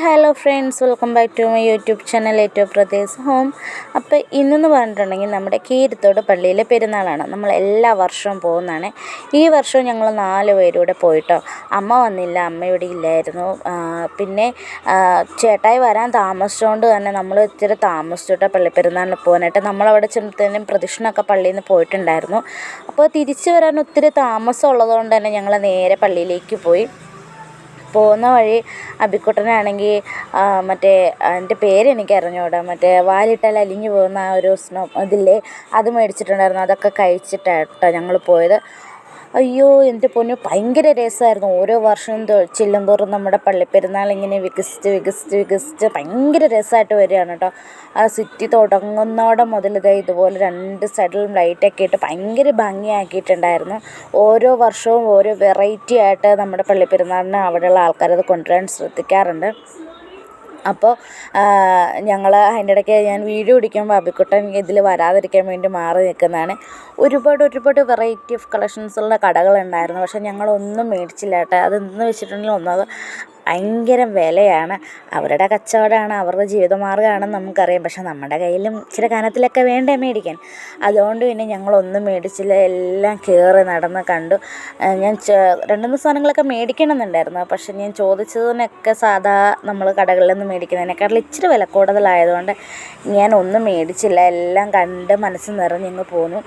Hello friends, welcome back to my YouTube channel ഏറ്റവും Pradesh home. അപ്പോൾ ഇന്നെന്ന് പറഞ്ഞിട്ടുണ്ടെങ്കിൽ നമ്മുടെ കീരിത്തോട് പള്ളിയിലെ പെരുന്നാളാണ്. നമ്മൾ എല്ലാ വർഷവും പോകുന്നതാണ്. ഈ വർഷവും ഞങ്ങൾ 4 പേരൂടെ പോയിട്ടോ. അമ്മ വന്നില്ല, അമ്മ ഇവിടെ ഇല്ലായിരുന്നു. പിന്നെ ചേട്ടായി വരാൻ താമസിച്ചുകൊണ്ട് തന്നെ നമ്മൾ ഇത്തിരി താമസിച്ചിട്ടോ പള്ളി പെരുന്നാളിന് പോകാനായിട്ട്. നമ്മളവിടെ ചെന്നത്തേനും പ്രദക്ഷിണമൊക്കെ പള്ളിയിൽ നിന്ന് പോയിട്ടുണ്ടായിരുന്നു. അപ്പോൾ തിരിച്ചു വരാൻ ഒത്തിരി താമസം ഉള്ളതുകൊണ്ട് തന്നെ ഞങ്ങൾ നേരെ പള്ളിയിലേക്ക് പോയി. പോകുന്ന വഴി അബിക്കുട്ടനാണെങ്കിൽ മറ്റേ എൻ്റെ പേരെനിക്ക് അറിഞ്ഞൂടാ, മറ്റേ വാലിട്ടാൽ അലിഞ്ഞു പോകുന്ന ആ ഒരു ഇതില്ലേ, അത് മേടിച്ചിട്ടുണ്ടായിരുന്നു. അതൊക്കെ കഴിച്ചിട്ടാട്ടോ ഞങ്ങൾ പോയത്. അയ്യോ എൻ്റെ പൊന്നു, ഭയങ്കര രസമായിരുന്നു. ഓരോ വർഷവും ചെല്ലുന്തോറും നമ്മുടെ പള്ളിപ്പെരുന്നാൾ ഇങ്ങനെ വികസിച്ച് ഭയങ്കര രസമായിട്ട് വരികയാണ് കേട്ടോ. ആ സിറ്റി തുടങ്ങുന്നോടെ മുതൽ ഇതുപോലെ 2 സൈഡിലും ലൈറ്റൊക്കെ ഇട്ട് ഭയങ്കര ഭംഗിയാക്കിയിട്ടുണ്ടായിരുന്നു. ഓരോ വർഷവും ഓരോ വെറൈറ്റി ആയിട്ട് നമ്മുടെ പള്ളിപ്പെരുന്നാളിന് അവിടെയുള്ള ആൾക്കാരത് കൊണ്ടുവരാൻ ശ്രദ്ധിക്കാറുണ്ട്. അപ്പോൾ ഞങ്ങൾ അതിൻ്റെ ഇടയ്ക്ക് ഞാൻ വീഡിയോ പിടിക്കുമ്പോൾ അബിക്കുട്ടൻ ഇതിൽ വരാതിരിക്കാൻ വേണ്ടി മാറി നിൽക്കുന്നതാണ്. ഒരുപാട് വെറൈറ്റി ഓഫ് കളക്ഷൻസുള്ള കടകളുണ്ടായിരുന്നു. പക്ഷേ ഞങ്ങളൊന്നും മേടിച്ചില്ല കേട്ടോ. അതെന്ന് വെച്ചിട്ടുണ്ടെങ്കിൽ ഒന്നത് ഭയങ്കര വിലയാണ്. അവരുടെ കച്ചവടമാണ്, അവരുടെ ജീവിതമാർഗ്ഗമാണെന്ന് നമുക്കറിയാം. പക്ഷേ നമ്മുടെ കയ്യിലും ഇച്ചിരി കനത്തിലൊക്കെ വേണ്ടേ മേടിക്കാൻ. അതുകൊണ്ട് പിന്നെ ഞങ്ങളൊന്നും മേടിച്ചില്ല. എല്ലാം കയറി നടന്ന് കണ്ടു. ഞാൻ 2-3 സാധനങ്ങളൊക്കെ മേടിക്കണമെന്നുണ്ടായിരുന്നു. പക്ഷേ ഞാൻ ചോദിച്ചതിനൊക്കെ സാധാ നമ്മൾ കടകളിൽ നിന്ന് മേടിക്കുന്നതിനേക്കാളും ഇച്ചിരി വില കൂടുതലായതുകൊണ്ട് ഞാൻ ഒന്നും മേടിച്ചില്ല. എല്ലാം കണ്ട് മനസ്സ് നിറഞ്ഞിങ്ങ് പോന്നു.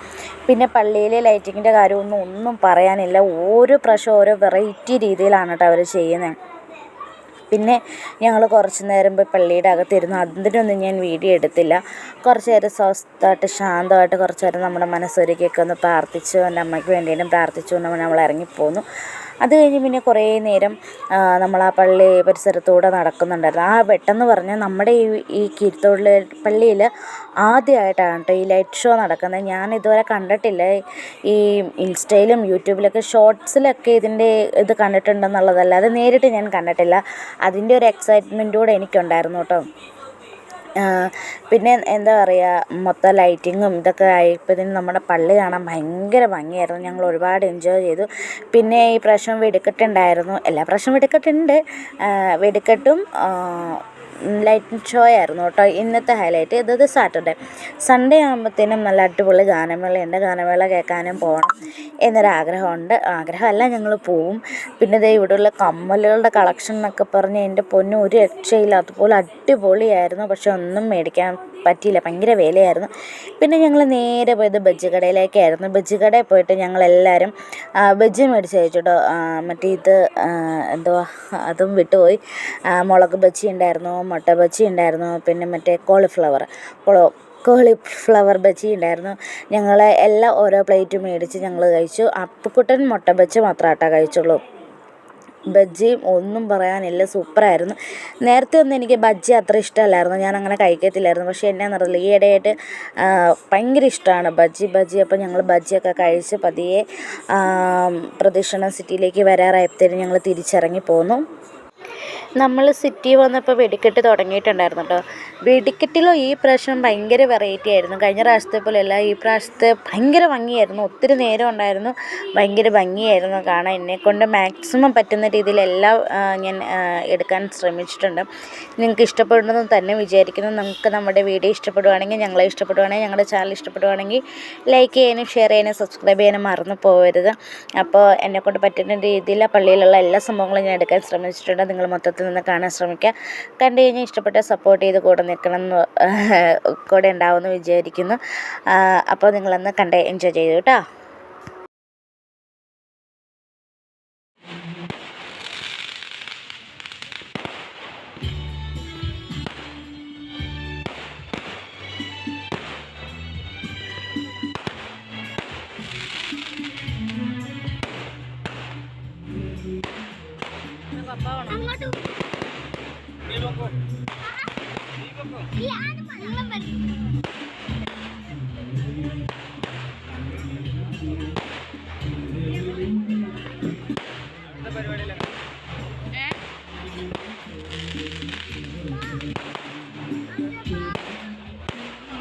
പിന്നെ പള്ളിയിലെ ലൈറ്റിങ്ങിൻ്റെ കാര്യമൊന്നും പറയാനില്ല. ഓരോ പ്രാവശ്യം ഓരോ വെറൈറ്റി രീതിയിലാണ് കേട്ടോ അവർ ചെയ്യുന്നത്. പിന്നെ ഞങ്ങൾ കുറച്ച് നേരം പോയി പള്ളിയുടെ അകത്തിരുന്നു. അതിനൊന്നും ഞാൻ വീഡിയോ എടുത്തില്ല. കുറച്ച് നേരം സ്വസ്ഥമായിട്ട് ശാന്തമായിട്ട് കുറച്ച് നേരം നമ്മുടെ മനസ്സൊരുക്കിയൊക്കെ ഒന്ന് പ്രാർത്ഥിച്ചു, എൻ്റെ അമ്മയ്ക്ക് വേണ്ടിയിട്ടും പ്രാർത്ഥിച്ചു നമ്മൾ ഇറങ്ങിപ്പോന്നു. അത് കഴിഞ്ഞ് പിന്നെ കുറേ നേരം നമ്മൾ ആ പള്ളി പരിസരത്തൂടെ നടക്കുന്നുണ്ടായിരുന്നു. ആ വെട്ടെന്ന് പറഞ്ഞാൽ നമ്മുടെ ഈ കീരിത്തോട് പള്ളിയിൽ ആദ്യമായിട്ടാണ് കേട്ടോ ഈ ലൈറ്റ് ഷോ നടക്കുന്നത്. ഞാൻ ഇതുവരെ കണ്ടിട്ടില്ല. ഈ ഇൻസ്റ്റയിലും യൂട്യൂബിലൊക്കെ ഷോർട്സിലൊക്കെ ഇതിൻ്റെ ഇത് കണ്ടിട്ടുണ്ടെന്നുള്ളതല്ലാതെ നേരിട്ട് ഞാൻ കണ്ടിട്ടില്ല. അതിൻ്റെ ഒരു എക്സൈറ്റ്മെൻറ്റ് കൂടെ എനിക്കുണ്ടായിരുന്നു കേട്ടോ. പിന്നെ എന്താ പറയുക, മൊത്തം ലൈറ്റിങ്ങും ഇതൊക്കെ ആയപ്പോഴത്തേനും നമ്മുടെ പള്ളി കാണാൻ ഭയങ്കര ഭംഗിയായിരുന്നു. ഞങ്ങൾ ഒരുപാട് എൻജോയ് ചെയ്തു. പിന്നെ ഈ പ്രാവശ്യം വെടിക്കെട്ടുണ്ടായിരുന്നു. എല്ലാ പ്രാവശ്യം വെടിക്കെട്ടുണ്ട്. വെടിക്കെട്ടും ലൈറ്റിംഗ് ഷോ ആയിരുന്നു കേട്ടോ ഇന്നത്തെ ഹൈലൈറ്റ്. ഇത് സാറ്റർഡേ. സൺഡേ ആകുമ്പോഴത്തേനും നല്ല അടിപൊളി ഗാനമേളയുണ്ട്. ഗാനമേള കേൾക്കാനും പോകണം എന്നൊരാഗ്രഹമുണ്ട്. ആഗ്രഹമല്ല, ഞങ്ങൾ പോവും. പിന്നെ ദേ ഇവിടെയുള്ള കമ്മലുകളുടെ കളക്ഷൻ എന്നൊക്കെ പറഞ്ഞ് എൻ്റെ പൊന്നു ഒരു രക്ഷയില്ല. അതുപോലെ അടിപൊളിയായിരുന്നു. പക്ഷെ ഒന്നും മേടിക്കാൻ പറ്റിയില്ല, ഭയങ്കര വിലയായിരുന്നു. പിന്നെ ഞങ്ങൾ നേരെ പോയത് ബജ്ജി കടയിലേക്കായിരുന്നു. ബജ്ജി കടയിൽ പോയിട്ട് ഞങ്ങളെല്ലാവരും ബജ്ജി മേടിച്ച് കഴിച്ചിട്ടോ. മറ്റേ ഇത് എന്തുവാ, അതും വിട്ടുപോയി. മുളക് ബജ്ജി ഉണ്ടായിരുന്നു, മുട്ട ബജ്ജി ഉണ്ടായിരുന്നു, പിന്നെ മറ്റേ കോളിഫ്ലവർ ബജ്ജി ഉണ്ടായിരുന്നു. ഞങ്ങൾ എല്ലാം ഓരോ പ്ലേറ്റ് മേടിച്ച് ഞങ്ങൾ കഴിച്ചു. അപ്പുക്കുട്ടൻ മുട്ട ബജ്ജി മാത്രമായിട്ടാ കഴിച്ചുള്ളൂ. ബജ്ജിയും ഒന്നും പറയാനില്ല, സൂപ്പറായിരുന്നു. നേരത്തെ ഒന്നും എനിക്ക് ബജ്ജി അത്ര ഇഷ്ടമല്ലായിരുന്നു, ഞാൻ അങ്ങനെ കഴിക്കത്തില്ലായിരുന്നു. പക്ഷേ എന്നാന്നറിയില്ല, ഈ ഇടയായിട്ട് ഭയങ്കര ഇഷ്ടമാണ് ബജ്ജി. അപ്പോൾ ഞങ്ങൾ ബജ്ജിയൊക്കെ കഴിച്ച് പതിയെ പ്രദക്ഷിണ സിറ്റിയിലേക്ക് വരാറായപ്പോഴത്തേനും ഞങ്ങൾ തിരിച്ചിറങ്ങി പോന്നു. നമ്മൾ സിറ്റി വന്നപ്പോൾ വെടിക്കെട്ട് തുടങ്ങിയിട്ടുണ്ടായിരുന്നു കേട്ടോ. വെടിക്കെട്ടിലോ ഈ പ്രാവശ്യം ഭയങ്കര വെറൈറ്റി ആയിരുന്നു. കഴിഞ്ഞ പ്രാവശ്യത്തെ പോലെയല്ല, ഈ പ്രാവശ്യത്തെ ഭയങ്കര ഭംഗിയായിരുന്നു. ഒത്തിരി നേരം ഉണ്ടായിരുന്നു, ഭയങ്കര ഭംഗിയായിരുന്നു കാണാൻ. എന്നെക്കൊണ്ട് മാക്സിമം പറ്റുന്ന രീതിയിലെല്ലാം ഞാൻ എടുക്കാൻ ശ്രമിച്ചിട്ടുണ്ട്. നിങ്ങൾക്ക് ഇഷ്ടപ്പെടുന്നതും തന്നെ വിചാരിക്കുന്നു. നിങ്ങൾക്ക് നമ്മുടെ വീഡിയോ ഇഷ്ടപ്പെടുവാണെങ്കിൽ, ഞങ്ങളെ ഇഷ്ടപ്പെടുവാണെങ്കിൽ, ഞങ്ങളുടെ ചാനൽ ഇഷ്ടപ്പെടുവാണെങ്കിൽ ലൈക്ക് ചെയ്യാനും ഷെയർ ചെയ്യാനും സബ്സ്ക്രൈബ് ചെയ്യാനും മറന്നു പോകരുത്. അപ്പോൾ എന്നെക്കൊണ്ട് പറ്റുന്ന രീതിയിൽ പള്ളിയിലുള്ള എല്ലാ സംഭവങ്ങളും ഞാൻ എടുക്കാൻ ശ്രമിച്ചിട്ടുണ്ട്. നിങ്ങൾ മൊത്തത്തിൽ നിന്ന് കാണാൻ ശ്രമിക്കുക. കണ്ടു കഴിഞ്ഞാൽ ഇഷ്ടപ്പെട്ട സപ്പോർട്ട് ചെയ്ത് കൂടെ നിൽക്കണം കൂടെ ഉണ്ടാവുമെന്ന് വിചാരിക്കുന്നു. അപ്പോൾ നിങ്ങളൊന്ന് കണ്ട് എൻജോയ് ചെയ്തു കേട്ടോ.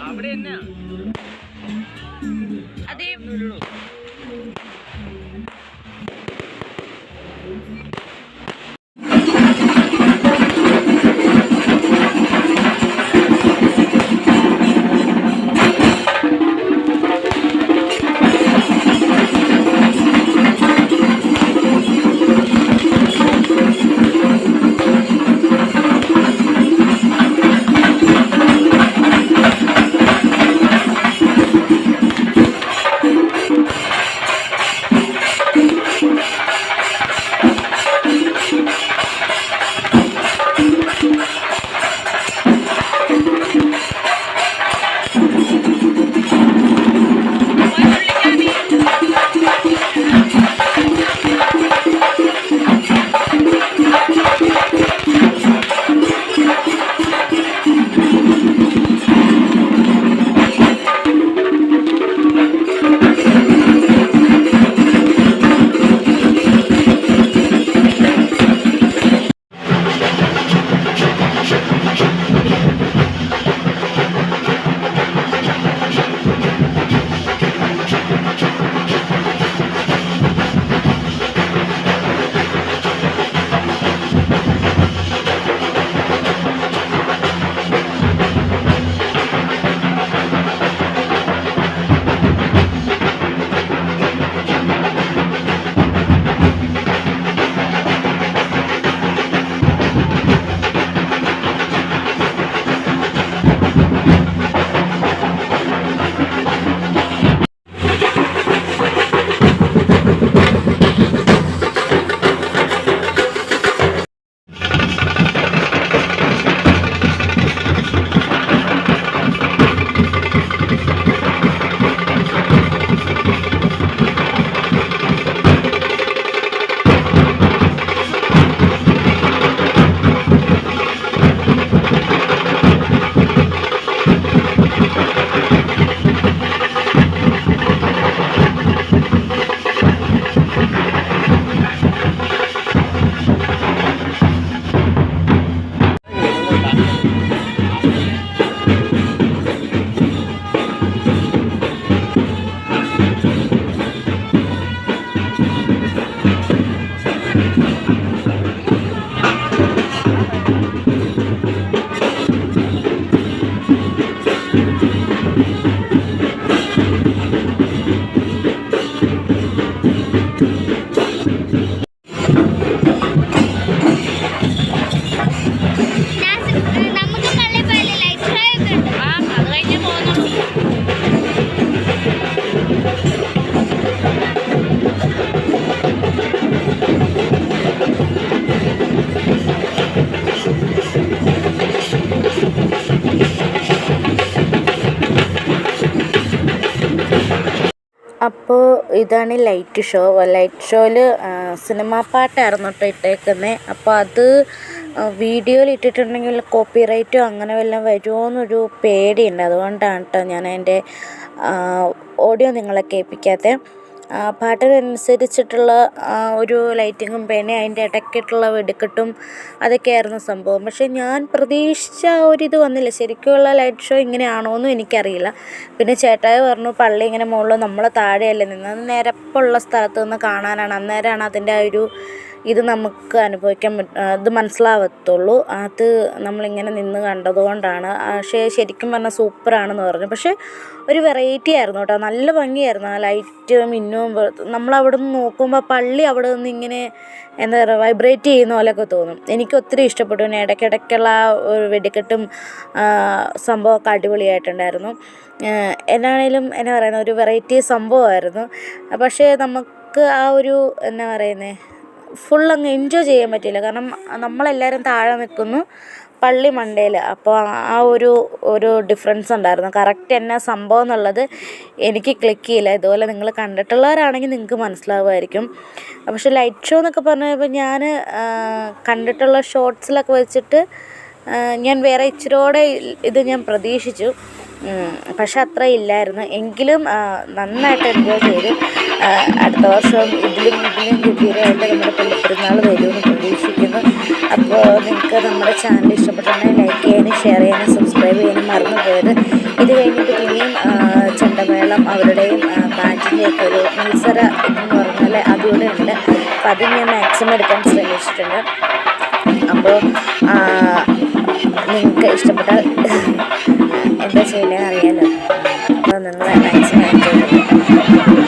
അവിടെ തന്നെ അതേ ഇതാണ് ലൈറ്റ് ഷോ. ലൈറ്റ് ഷോയിൽ സിനിമാ പാട്ടായിരുന്നു കേട്ടോ ഇട്ടേക്കുന്നത്. അപ്പോൾ അത് വീഡിയോയിൽ ഇട്ടിട്ടുണ്ടെങ്കിൽ കോപ്പിറൈറ്റോ അങ്ങനെ വല്ലതും വരുമോ എന്നൊരു പേടിയുണ്ട്. അതുകൊണ്ടാണ് കേട്ടോ ഞാൻ അതിൻ്റെ ഓഡിയോ നിങ്ങളെ കേൾപ്പിക്കാത്തത്. പാട്ടിനനുസരിച്ചിട്ടുള്ള ഒരു ലൈറ്റിങ്ങും പിന്നെ അതിൻ്റെ ഇടയ്ക്കിട്ടുള്ള വെടിക്കെട്ടും അതൊക്കെയായിരുന്നു സംഭവം. പക്ഷേ ഞാൻ പ്രതീക്ഷിച്ച ഒരിത് വന്നില്ല. ശരിക്കുമുള്ള ലൈറ്റ് ഷോ ഇങ്ങനെയാണോ എന്നും എനിക്കറിയില്ല. പിന്നെ ചേട്ടായി പറഞ്ഞു പള്ളി ഇങ്ങനെ മുകളിൽ നമ്മൾ താഴെയല്ലേ നിന്നത്, നിരപ്പുള്ള സ്ഥലത്ത് നിന്ന് കാണാനാണ്, അന്നേരമാണ് അതിൻ്റെ ആ ഒരു ഇത് നമുക്ക് അനുഭവിക്കാൻ ഇത് മനസ്സിലാവത്തുള്ളൂ. അത് നമ്മളിങ്ങനെ നിന്ന് കണ്ടതുകൊണ്ടാണ്. പക്ഷേ ശരിക്കും പറഞ്ഞാൽ സൂപ്പറാണെന്ന് പറഞ്ഞു. പക്ഷേ ഒരു വെറൈറ്റി ആയിരുന്നു കേട്ടോ, നല്ല ഭംഗിയായിരുന്നു. ആ ലൈറ്റ് മിന്നും നമ്മളവിടെ നിന്ന് നോക്കുമ്പോൾ പള്ളി അവിടെ നിന്ന് ഇങ്ങനെ എന്താ പറയുക വൈബ്രേറ്റ് ചെയ്യുന്ന പോലെയൊക്കെ തോന്നും. എനിക്ക് ഒത്തിരി ഇഷ്ടപ്പെട്ടു. പിന്നെ ഇടയ്ക്കിടയ്ക്കുള്ള ആ ഒരു വെടിക്കെട്ടും സംഭവമൊക്കെ അടിപൊളിയായിട്ടുണ്ടായിരുന്നു. എന്നാണേലും എന്നാ പറയുന്നത് ഒരു വെറൈറ്റി സംഭവമായിരുന്നു. പക്ഷേ നമുക്ക് ആ ഒരു എന്നാ പറയുന്നത് ഫുൾ അങ്ങ് എൻജോയ് ചെയ്യാൻ പറ്റില്ല. കാരണം നമ്മളെല്ലാവരും താഴെ നിൽക്കുന്നു, പള്ളി മണ്ടയിൽ. അപ്പോൾ ആ ഒരു ഡിഫറൻസ് ഉണ്ടായിരുന്നു. കറക്റ്റ് എന്നാ സംഭവം എന്നുള്ളത് എനിക്ക് ക്ലിക്ക് ചെയ്യില്ല. ഇതുപോലെ നിങ്ങൾ കണ്ടിട്ടുള്ളവരാണെങ്കിൽ നിങ്ങൾക്ക് മനസ്സിലാവുമായിരിക്കും. പക്ഷേ ലൈറ്റ് ഷോ എന്നൊക്കെ പറഞ്ഞപ്പോൾ ഞാൻ കണ്ടിട്ടുള്ള ഷോർട്സിലൊക്കെ വെച്ചിട്ട് ഞാൻ വേറെ ഇച്ചിരിയോടെ ഇത് ഞാൻ പ്രതീക്ഷിച്ചു. പക്ഷെ അത്ര ഇല്ലായിരുന്നു. എങ്കിലും നന്നായിട്ട് എൻജോയ് ചെയ്തു. അടുത്ത വർഷം ഇതിലും ഗംഭീരമായിട്ട് നമ്മുടെ പള്ളിപ്പെരുന്നാൾ വരുമെന്ന് പ്രതീക്ഷിക്കുന്നു. അപ്പോൾ നിങ്ങൾക്ക് നമ്മുടെ ചാനൽ ഇഷ്ടപ്പെട്ടാണെങ്കിൽ ലൈക്ക് ചെയ്യാനും ഷെയർ ചെയ്യാനും സബ്സ്ക്രൈബ് ചെയ്യാനും മറന്നു പോയത്. ഇത് കഴിഞ്ഞിട്ട് പിന്നെയും ചെണ്ടമേളം അവരുടെയും ബാൻഡിൻ്റെയൊക്കെ ഒരു മത്സര ഇതെന്ന് പറഞ്ഞാൽ അതുകൂടെ ഉണ്ട്. അപ്പോൾ അത് ഞാൻ മാക്സിമം എടുക്കാൻ ശ്രമിച്ചിട്ടുണ്ട്. അപ്പോൾ നിങ്ങൾക്ക് ഇഷ്ടപ്പെട്ടാൽ എന്താ ചെയ്യുന്നത് അറിയാമല്ലോ. അപ്പോൾ നിങ്ങൾ മാക്സിമം എൻജോയ് ചെയ്യുക.